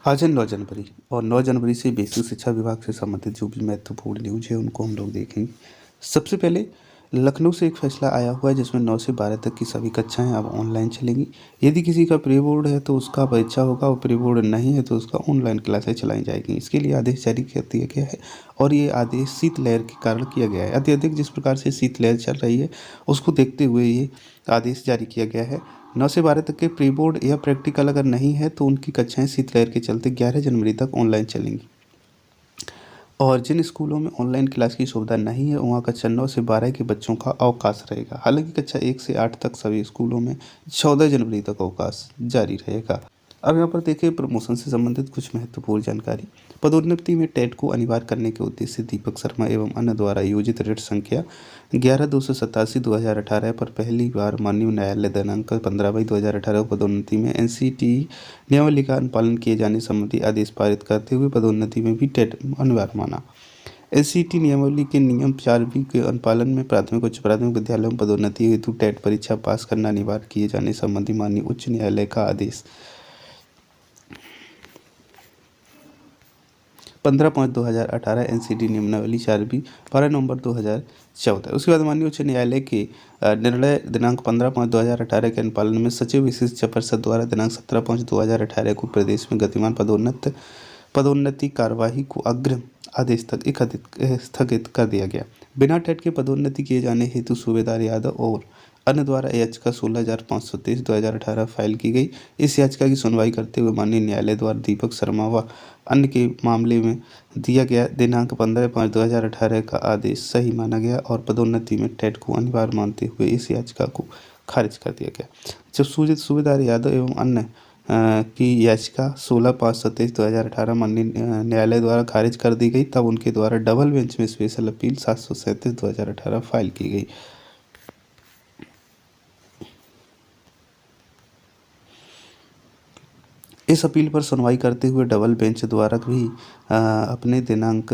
आज है 9 जनवरी और 9 जनवरी से बेसिक शिक्षा विभाग से संबंधित जो भी महत्वपूर्ण न्यूज है उनको हम लोग देखेंगे। सबसे पहले लखनऊ से एक फैसला आया हुआ है जिसमें 9 से 12 तक की सभी कक्षाएं अब ऑनलाइन चलेंगी। यदि किसी का प्री बोर्ड है तो उसका परीक्षा होगा और प्री बोर्ड नहीं है तो उसका ऑनलाइन क्लासें चलाई जाएगी। इसके लिए आदेश जारी कर दिया गया है और ये आदेश शीतलहर के कारण किया गया है। अत्यधिक जिस प्रकार से शीतलहर चल रही है उसको देखते हुए ये आदेश जारी किया गया है। 9 से 12 तक के प्री बोर्ड या प्रैक्टिकल अगर नहीं है तो उनकी कक्षाएं शीतलहर के चलते 11 जनवरी तक ऑनलाइन चलेंगी। और जिन स्कूलों में ऑनलाइन क्लास की सुविधा नहीं है वहाँ कक्षा 9 से 12 के बच्चों का अवकाश रहेगा। हालांकि कक्षा 1 से 8 तक सभी स्कूलों में 14 जनवरी तक अवकाश जारी रहेगा। अब यहाँ पर देखिए प्रमोशन से संबंधित कुछ महत्वपूर्ण जानकारी। पदोन्नति में टेट को अनिवार्य करने के उद्देश्य से दीपक शर्मा एवं अन्य द्वारा योजित रिट संख्या 11/287/2018 पर पहली बार माननीय न्यायालय दिनांक 15/2/2018 पदोन्नति में एनसीटी नियमावली का अनुपालन किए जाने संबंधी आदेश पारित करते हुए पदोन्नति में भी टेट अनिवार्य माना। एनसीटी नियमावली के नियम 4B के अनुपालन में प्राथमिक उच्च प्राथमिक विद्यालयों में पदोन्नति हेतु टेट परीक्षा पास करना अनिवार्य किए जाने संबंधी माननीय उच्च न्यायालय का आदेश 15/5/2018 एनसीटी नियमावली 4B 12 नवंबर 2014। उसके बाद माननीय उच्च न्यायालय के निर्णय दिनांक 15/5/2018 के अनुपालन में सचिव विशेष शिक्षा परिषद द्वारा दिनांक 17/5/2018 को प्रदेश में गतिमान पदोन्नति कार्यवाही को अग्रिम आदेश तक स्थगित कर दिया गया। बिना टेट के पदोन्नति किए जाने हेतु सूबेदार यादव और अन्य द्वारा याचिका 16,523/2018 फाइल की गई। इस याचिका की सुनवाई करते हुए माननीय न्यायालय द्वारा दीपक शर्मा व अन्य के मामले में दिया गया दिनांक 15/5/2018 का आदेश सही माना गया और पदोन्नति में टेट को अनिवार्य मानते हुए इस याचिका को खारिज कर दिया गया। जब सूबेदार यादव एवं अन्य की याचिका 16/5/2018 माननीय न्यायालय द्वारा खारिज कर दी गई तब उनके द्वारा डबल बेंच में स्पेशल अपील 737/2018 फाइल की गई। इस अपील पर सुनवाई करते हुए डबल बेंच द्वारा भी अपने दिनांक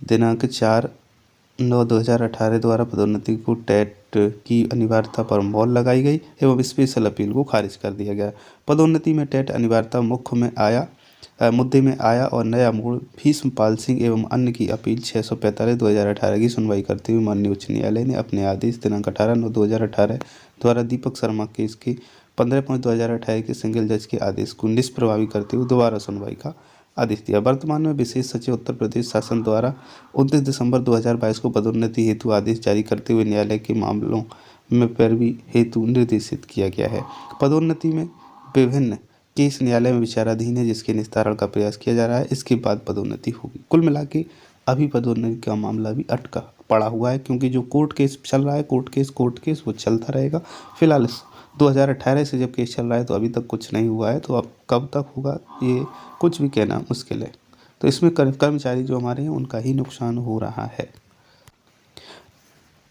4/9/2018 द्वारा पदोन्नति को टेट की अनिवार्यता पर मोहर लगाई गई एवं स्पेशल अपील को खारिज कर दिया गया। पदोन्नति में टेट अनिवार्यता मुद्दे में आया और नया मोड़ भीष्मपाल सिंह एवं अन्य की अपील 645/2018 की सुनवाई करते हुए माननीय उच्च न्यायालय ने अपने आदेश दिनांक 18/9/2018 द्वारा दीपक शर्मा केस के 15/5/2018 के सिंगल जज के आदेश को निष्प्रभावी करते हुए दोबारा सुनवाई का आदेश दिया। वर्तमान में विशेष सचिव उत्तर प्रदेश शासन द्वारा 29 दिसंबर 2022 को पदोन्नति हेतु आदेश जारी करते हुए न्यायालय के मामलों में पैरवी हेतु निर्देशित किया गया है। पदोन्नति में विभिन्न केस न्यायालय में विचाराधीन है जिसके निस्तारण का प्रयास किया जा रहा है। इसके बाद पदोन्नति होगी। कुल मिला के अभी पदोन्नति का मामला भी अटका पड़ा हुआ है क्योंकि जो कोर्ट केस चल रहा है कोर्ट केस वो चलता रहेगा। फिलहाल 2018 से जब केस चल रहा है तो अभी तक कुछ नहीं हुआ है, तो अब कब तक होगा ये कुछ भी कहना मुश्किल है। तो इसमें कर्मचारी जो हमारे हैं उनका ही नुकसान हो रहा है।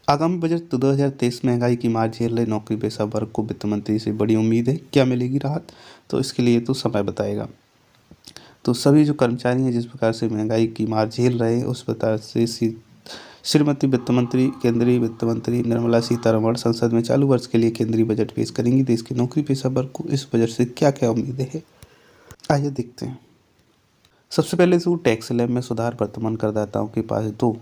आगामी बजट 2023 महंगाई की मार झेल रहे नौकरी पेशा वर्ग को वित्त मंत्री से बड़ी उम्मीद है। क्या मिलेगी राहत, तो इसके लिए तो समय बताएगा। तो सभी जो कर्मचारी हैं जिस प्रकार से महंगाई की मार झेल रहे हैं उस प्रकार से श्रीमती वित्त मंत्री केंद्रीय वित्त मंत्री निर्मला सीतारमण संसद में चालू वर्ष के लिए केंद्रीय बजट पेश करेंगी। देश के नौकरी पेशा वर्ग को इस बजट से क्या क्या उम्मीदें हैं, आइए देखते हैं। सबसे पहले तो टैक्स स्लैब में सुधार। वर्तमान करदाताओं के पास दो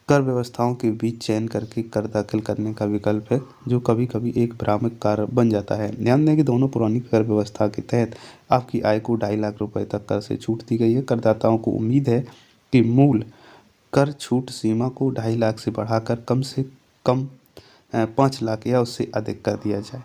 कर व्यवस्थाओं के बीच चयन करके कर दाखिल करने का विकल्प है जो कभी कभी एक भ्रामक कार्य बन जाता है। ध्यान दें कि दोनों पुरानी कर व्यवस्था के तहत आपकी आय को 2.5 लाख रुपए तक कर से छूट दी गई है। करदाताओं को उम्मीद है कि मूल कर छूट सीमा को 2.5 लाख से बढ़ाकर कम से कम 5 लाख या उससे अधिक कर दिया जाए।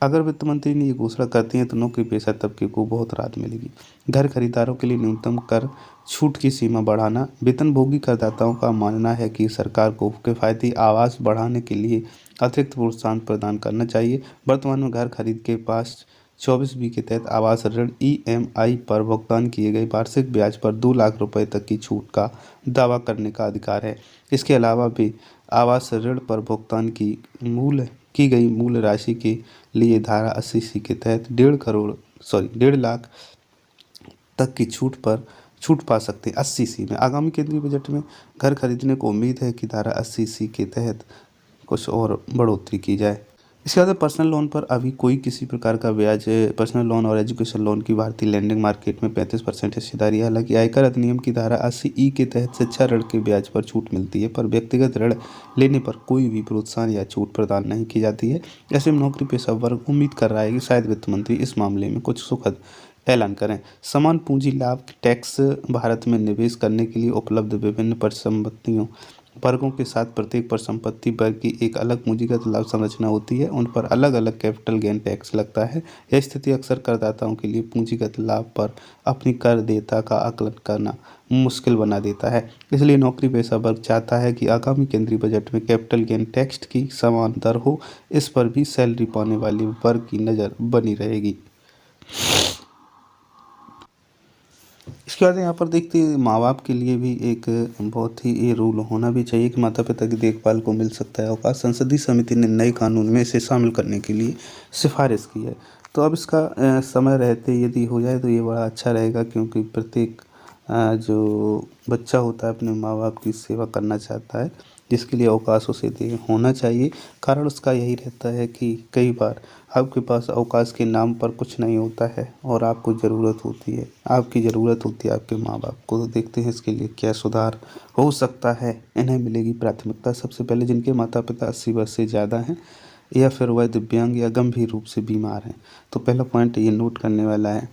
अगर वित्त मंत्री ने ये घोषणा करती हैं तो नौकरी पेशा तबके को बहुत राहत मिलेगी। घर खरीदारों के लिए न्यूनतम कर छूट की सीमा बढ़ाना। वेतनभोगी करदाताओं का मानना है कि सरकार को किफायती आवास बढ़ाने के लिए अतिरिक्त प्रोत्साहन प्रदान करना चाहिए। वर्तमान में घर खरीद के पास 24B के तहत आवास ऋण EMI पर भुगतान किए गए वार्षिक ब्याज पर 2 लाख रुपए तक की छूट का दावा करने का अधिकार है। इसके अलावा भी आवास ऋण पर भुगतान की गई मूल राशि के लिए धारा 80C के तहत 1.5 लाख तक की छूट पा सकते हैं 80C में। आगामी केंद्रीय बजट में घर खरीदने को उम्मीद है कि धारा 80C के तहत कुछ और बढ़ोतरी की जाए। इसके बाद पर्सनल लोन पर अभी कोई किसी प्रकार का ब्याज, पर्सनल लोन और एजुकेशन लोन की भारतीय लैंडिंग मार्केट में 35% हिस्सेदारी है। हालांकि आयकर अधिनियम की धारा 80E के तहत शिक्षा ऋण के ब्याज पर छूट मिलती है, पर व्यक्तिगत ऋण लेने पर कोई भी प्रोत्साहन या छूट प्रदान नहीं की जाती है। ऐसे में नौकरी पेशा वर्ग उम्मीद कर रहा है कि शायद वित्त मंत्री इस मामले में कुछ सुखद ऐलान करें। समान पूंजी लाभ टैक्स भारत में निवेश करने के लिए उपलब्ध विभिन्न परिसंपत्तियों वर्गों के साथ प्रत्येक परिसंपत्ति वर्ग की एक अलग पूंजीगत लाभ संरचना होती है। उन पर अलग अलग कैपिटल गेन टैक्स लगता है। यह स्थिति अक्सर करदाताओं के लिए पूंजीगत लाभ पर अपनी कर देयता का आकलन करना मुश्किल बना देता है। इसलिए नौकरी पेशा वर्ग चाहता है कि आगामी केंद्रीय बजट में कैपिटल गेन टैक्स की समान दर हो। इस पर भी सैलरी पाने वाले वर्ग की नज़र बनी रहेगी। इसके बाद यहाँ पर देखते हैं माँ बाप के लिए भी एक बहुत ही ये रूल होना भी चाहिए कि माता पिता की देखभाल को मिल सकता है अवकाश। संसदीय समिति ने नए कानून में इसे शामिल करने के लिए सिफारिश की है। तो अब इसका समय रहते यदि हो जाए तो ये बड़ा अच्छा रहेगा, क्योंकि प्रत्येक जो बच्चा होता है अपने माँ बाप की सेवा करना चाहता है, जिसके लिए अवकाश उसे दे होना चाहिए। कारण उसका यही रहता है कि कई बार आपके पास अवकाश के नाम पर कुछ नहीं होता है और आपको ज़रूरत होती है, आपकी ज़रूरत होती है आपके माँ बाप को। तो देखते हैं इसके लिए क्या सुधार हो सकता है। इन्हें मिलेगी प्राथमिकता सबसे पहले जिनके माता पिता 80 वर्ष से ज़्यादा हैं या फिर वह दिव्यांग या गंभीर रूप से बीमार हैं। तो पहला पॉइंट ये नोट करने वाला है।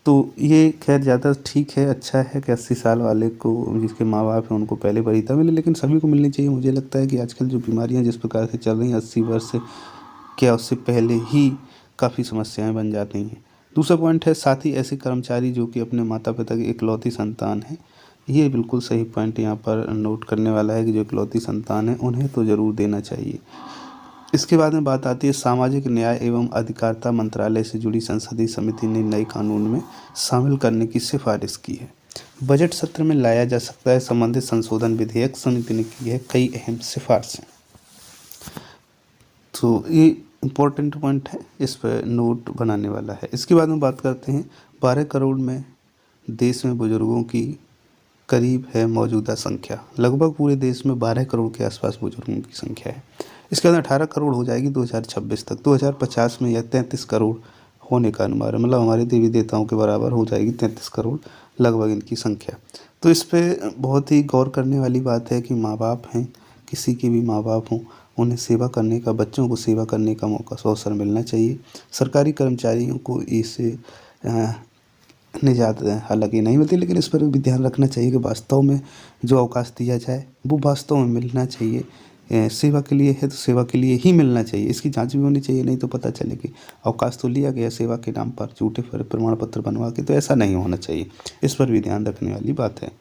तो ये खैर ज़्यादा ठीक है, अच्छा है कि 80 साल वाले को जिसके माँ बाप हैं उनको पहले वरीयता मिले, लेकिन सभी को मिलनी चाहिए। मुझे लगता है कि आजकल जो बीमारियां जिस प्रकार से चल रही हैं 80 वर्ष से क्या उससे पहले ही काफ़ी समस्याएं बन जाती हैं। दूसरा पॉइंट है साथ ही ऐसे कर्मचारी जो कि अपने माता पिता की इकलौती संतान है। ये बिल्कुल सही पॉइंट यहाँ पर नोट करने वाला है कि जो इकलौती संतान है उन्हें तो ज़रूर देना चाहिए। इसके बाद में बात आती है सामाजिक न्याय एवं अधिकारिता मंत्रालय से जुड़ी संसदीय समिति ने नए कानून में शामिल करने की सिफारिश की है। बजट सत्र में लाया जा सकता है संबंधित संशोधन विधेयक। समिति ने की है कई अहम सिफारिशें। तो ये इम्पोर्टेंट पॉइंट है, इस पर नोट बनाने वाला है। इसके बाद में बात करते हैं 12 करोड़ में देश में बुजुर्गों की करीब है मौजूदा संख्या। लगभग पूरे देश में 12 करोड़ के आसपास बुजुर्गों की संख्या है। इसके अंदर 18 करोड़ हो जाएगी 2026 तक। 2050 में यह 33 करोड़ होने का अनुमान है, मतलब हमारे देवी देवताओं के बराबर हो जाएगी 33 करोड़ लगभग इनकी संख्या। तो इस पर बहुत ही गौर करने वाली बात है कि माँ बाप हैं, किसी के भी माँ बाप हों, उन्हें सेवा करने का, बच्चों को सेवा करने का मौका अवसर मिलना चाहिए। सरकारी कर्मचारियों को इससे निजात हालांकि नहीं मिलती, लेकिन इस पर भी ध्यान रखना चाहिए कि वास्तव में जो अवकाश दिया जाए वो वास्तव में मिलना चाहिए। सेवा के लिए है तो सेवा के लिए ही मिलना चाहिए। इसकी जांच भी होनी चाहिए, नहीं तो पता चले कि अवकाश तो लिया गया सेवा के नाम पर झूठे प्रमाण पत्र बनवा के, तो ऐसा नहीं होना चाहिए। इस पर भी ध्यान रखने वाली बात है।